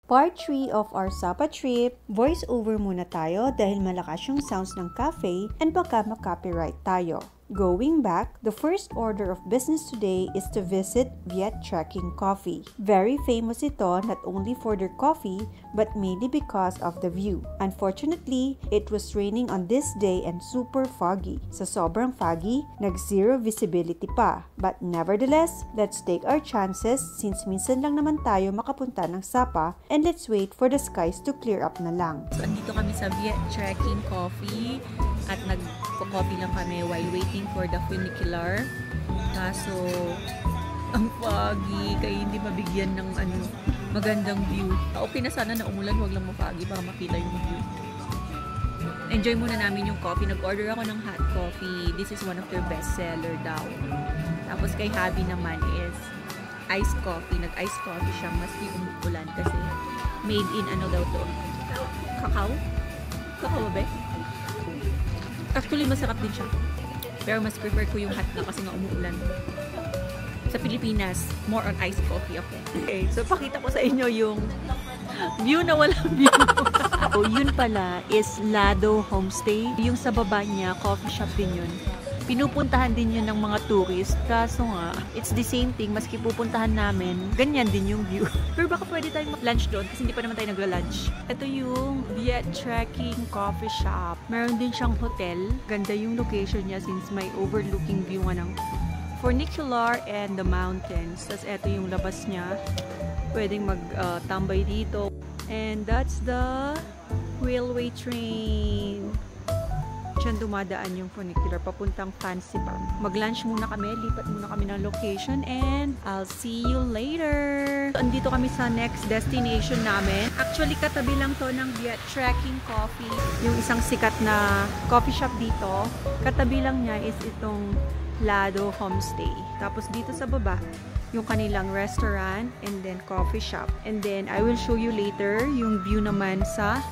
Part 3 of our Sapa trip, voice over muna tayo dahil malakas yung sounds ng cafe and baka makopyright tayo. Going back, the first order of business today is to visit Viet Trekking Coffee. Very famous ito not only for their coffee but mainly because of the view. Unfortunately, it was raining on this day and super foggy. Sa sobrang foggy, nag-zero visibility pa. But nevertheless, let's take our chances since minsan lang naman tayo makapunta ng Sapa and let's wait for the skies to clear up na lang. So, andito kami sa Viet Trekking Coffee at nagko-coffee lang kami while waiting for the funicular. Kaso, ang foggy, kaya hindi mabigyan ng magandang view. Okay na sana na umulan, wag lang mapoggy para makita yung view. Enjoy muna namin yung coffee. Nag-order ako ng hot coffee. This is one of their best seller daw. Tapos kay Javi naman is iced coffee. Nag-iced coffee siya maski umulan kasi made in ano daw to? Cacao? Cacao ba? Actually, masarap din siya. Pero mas prefer ko yung hot na kasi nga umuulan. Sa Pilipinas, more on iced coffee ako. Okay, so pakita ko sa inyo yung view na walang view. So, yun pala is Lado Homestay. Yung sa baba niya, coffee shop din yun. Pinupuntahan din yun ng mga tourist. Kaso nga, it's the same thing. Maski pupuntahan namin, ganyan din yung view. Pero baka pwede tayong lunch doon kasi hindi pa naman tayo nagla-lunch. Ito yung Viet Trekking Coffee Shop. Meron din siyang hotel. Ganda yung location niya since may overlooking view nga ng funicular and the mountains. Tapos ito yung labas niya. Pwedeng mag-tambay dito. And that's the railway train. Diyan dumadaan yung funicular papuntang Fancy Bang. Mag-lunch muna kami, lipat muna kami ng location, and I'll see you later. Andito kami sa next destination namin. Actually, katabi lang to ng Viet Trekking Coffee. Yung isang sikat na coffee shop dito. Katabi lang niya is itong Lado Homestay. Tapos dito sa baba, yung kanilang restaurant and then coffee shop. And then, I will show you later yung view naman sa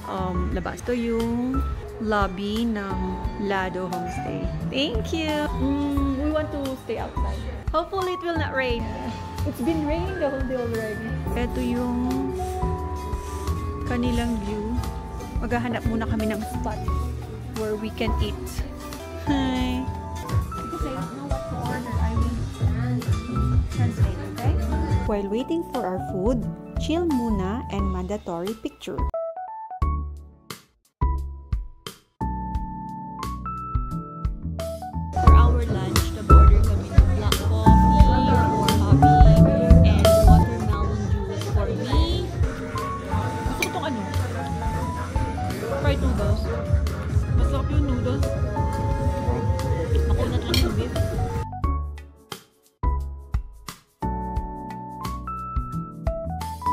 labas. Ito yung lobby ng Lado Homestay. Thank you! We want to stay outside. Hopefully, it will not rain. It's been raining the whole day already. Ito yung kanilang view. Maghahanap muna kami ng spot where we can eat. Hi! Because I don't know what to order. I will translate, okay? While waiting for our food, chill muna and mandatory picture.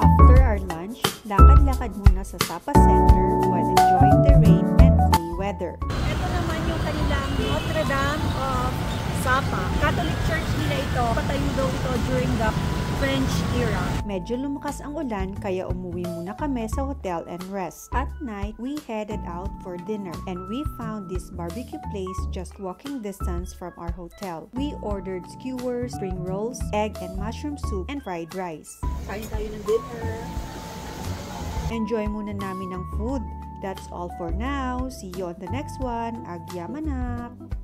After our lunch, lakad-lakad muna sa Sapa Center while enjoying the rain and cool weather. Ito naman yung kanilang Notre Dame of Sapa. Catholic Church nila ito. Patayo daw ito during the French era. Medyo lumakas ang ulan kaya umuwi muna kami sa hotel and rest. At night, we headed out for dinner and we found this barbecue place just walking distance from our hotel. We ordered skewers, spring rolls, egg and mushroom soup, and fried rice. Kain tayo ng dinner. Enjoy muna namin ang food. That's all for now. See you on the next one. Agyamanak!